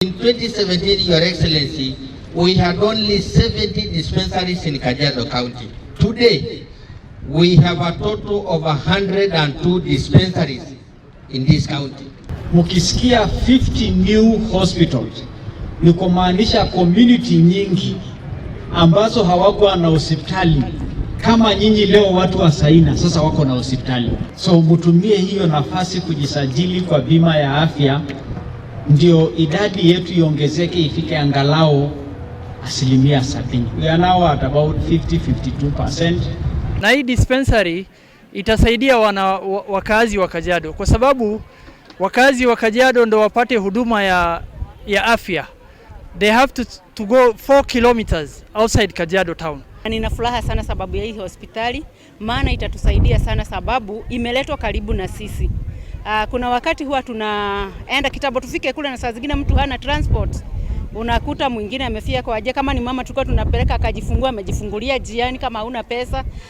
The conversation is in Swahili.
In 2017, Your Excellency, we had only 70 dispensaries in Kajiado County. Today, we have a total of 102 dispensaries in this county. Mukisikia 50 new hospitals, ni kumaanisha community nyingi ambazo hawakuwa na hospitali. Kama nyinyi leo watu wa Saina sasa wako na hospitali. So mutumie hiyo nafasi kujisajili kwa bima ya afya, ndio idadi yetu iongezeke ifike angalau 70%. We are now at about 50-52%. Na hii dispensary itasaidia wakazi wa Kajiado, kwa sababu wakazi wa Kajiado ndo wapate huduma ya afya. They have to go 4 kilometers outside Kajiado town. Nina furaha sana sababu ya hii hospitali, maana itatusaidia sana sababu imeletwa karibu na sisi. Kuna wakati huwa tunaenda kitambo tufike kule, na saa zingine mtu hana transport. Unakuta mwingine amefia kwa aje, kama ni mama tulikuwa tunapeleka akajifungua, amejifungulia jiani kama huna pesa.